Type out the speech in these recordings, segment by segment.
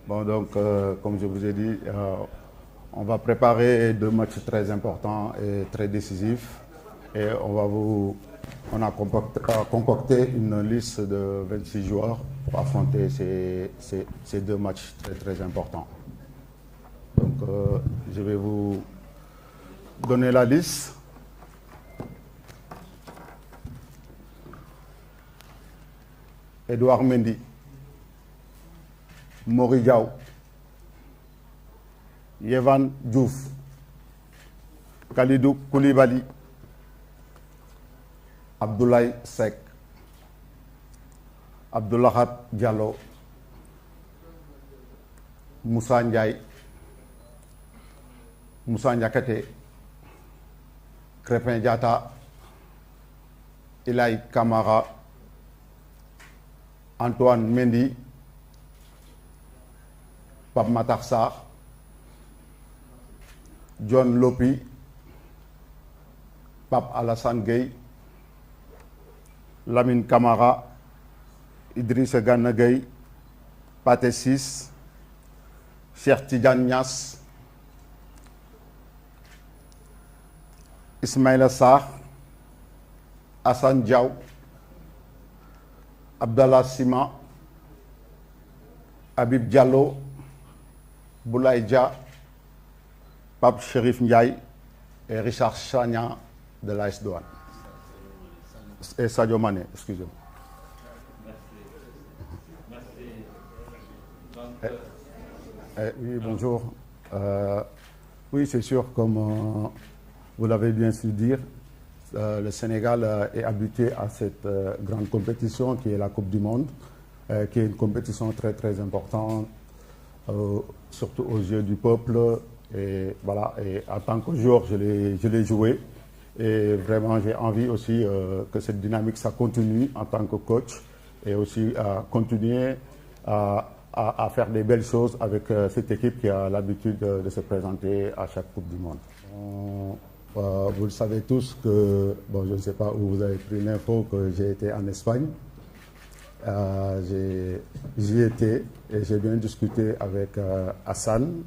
Bon, donc, comme je vous ai dit, on va préparer deux matchs très importants et très décisifs. Et on a concocté une liste de 26 joueurs pour affronter ces deux matchs très, très importants. Donc, je vais vous donner la liste. Edouard Mendy, Mori Diaw, Yehvan Diouf, Kalidou Koulibaly, Abdoulaye Seck, Abdoulahat Diallo, Moussa Ndiaye, Moussa Niakate, Krépin Diatta, Ilaï Kamara, Antoine Mendy, Pape Matar Sarr, John Lopi, Pape Alassane Gueye, Lamine Camara, Idrissa Gana Gueye, Pathé Ciss, Cheikh Tidiane Niass, Ismaïla Sarr, Assane Diaw, Abdallah Sima, Habib Diallo, Boulaye Dia, Pape Chérif Ndiaye et Richard Sagna de l'AS Douanes. Et Sadio Mané, excusez-moi. Oui, bonjour. Oui, c'est sûr, comme vous l'avez bien su dire, le Sénégal est habitué à cette grande compétition qui est la Coupe du Monde, qui est une compétition très très importante, surtout aux yeux du peuple. Et voilà, et en tant que joueur, je l'ai joué. Et vraiment, j'ai envie aussi que cette dynamique, ça continue en tant que coach et aussi continuer à faire des belles choses avec cette équipe qui a l'habitude de se présenter à chaque Coupe du Monde. Vous le savez tous que, bon, je ne sais pas où vous avez pris l'info, que j'ai été en Espagne. J'y étais et j'ai bien discuté avec Hassan,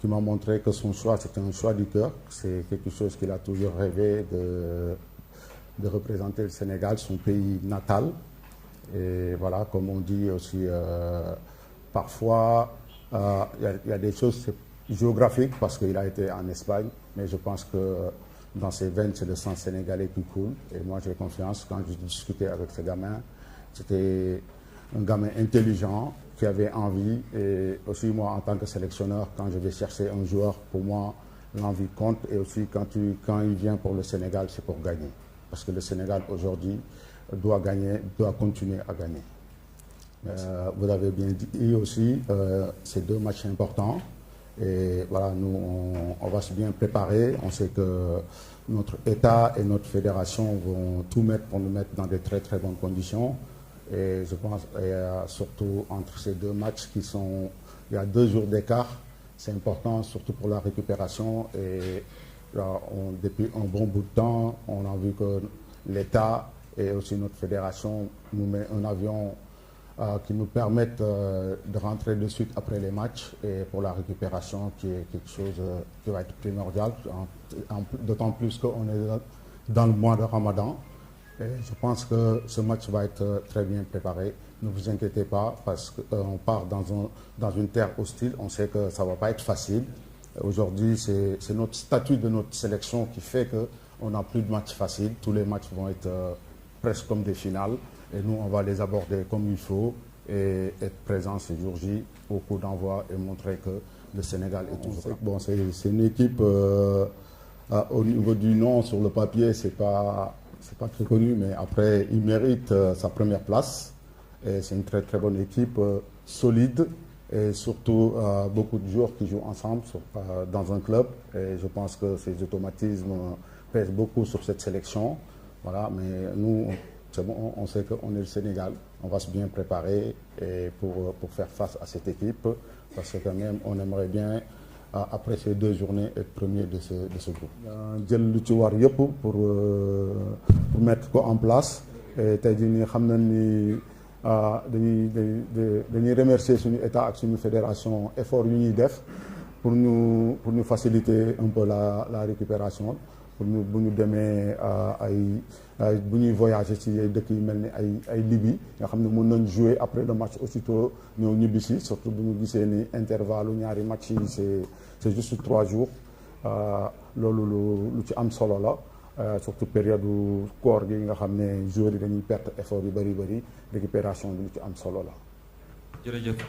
qui m'a montré que son choix, c'était un choix du cœur. C'est quelque chose qu'il a toujours rêvé de représenter le Sénégal, son pays natal. Et voilà, comme on dit aussi, parfois, il y a des choses géographiques parce qu'il a été en Espagne, mais je pense que dans ses veines, c'est le sang sénégalais qui coule. Et moi, j'ai confiance. Quand j'ai discuté avec ce gamin, c'était un gamin intelligent qui avait envie. Et aussi, moi, en tant que sélectionneur, quand je vais chercher un joueur, pour moi, l'envie compte. Et aussi, quand il vient pour le Sénégal, c'est pour gagner. Parce que le Sénégal, aujourd'hui, doit gagner, doit continuer à gagner. Vous l'avez bien dit aussi, c'est deux matchs importants. Et voilà, nous, on va se bien préparer. On sait que notre État et notre fédération vont tout mettre pour nous mettre dans de très très bonnes conditions. Et je pense, surtout entre ces deux matchs il y a 2 jours d'écart, c'est important, surtout pour la récupération. Et là, depuis un bon bout de temps, on a vu que l'État et aussi notre fédération nous met un avion qui nous permettent de rentrer de suite après les matchs et pour la récupération qui est quelque chose qui va être primordial, d'autant plus qu'on est dans le mois de Ramadan. Et je pense que ce match va être très bien préparé. Ne vous inquiétez pas parce qu'on part dans une terre hostile. On sait que ça ne va pas être facile. Aujourd'hui, c'est notre statut de notre sélection qui fait qu'on n'a plus de matchs faciles. Tous les matchs vont être presque comme des finales. Et nous, on va les aborder comme il faut et être présents ce jour-J au coup d'envoi et montrer que le Sénégal est toujours là. Bon, c'est une équipe, au niveau du nom, sur le papier, c'est pas très connu, mais après, il mérite sa première place. Et c'est une très très bonne équipe, solide, et surtout beaucoup de joueurs qui jouent ensemble dans un club. Et je pense que ces automatismes pèsent beaucoup sur cette sélection. Voilà, mais nous, c'est bon, on sait qu'on est le Sénégal. On va se bien préparer et pour faire face à cette équipe, parce que quand même, on aimerait bien, après ces 2 journées, être premier de ce groupe. Jël lu ci war yëpp pour mettre ko en place. Et tey jii nii xam nañ ni dañuy remercier suñu état ak suñu fédération effort yu ñuy def pour ñu faciliter un peu la récupération pour ñu bu ñu demee bu ñuy voyager ci dëkk yu mel ni ay Libye nga xam ne mën nañ jouer après le match aussitôt ñëw ñibbisi surtout bu ñu gisee ni intervalle ñaari match yi c'est juste 3 jours loolu lu ci am solo la surtout période koor gi nga xam ne joueurs yi dañuy perte effort yu bëri récupération bi lu ci am solo la. jërëjëf.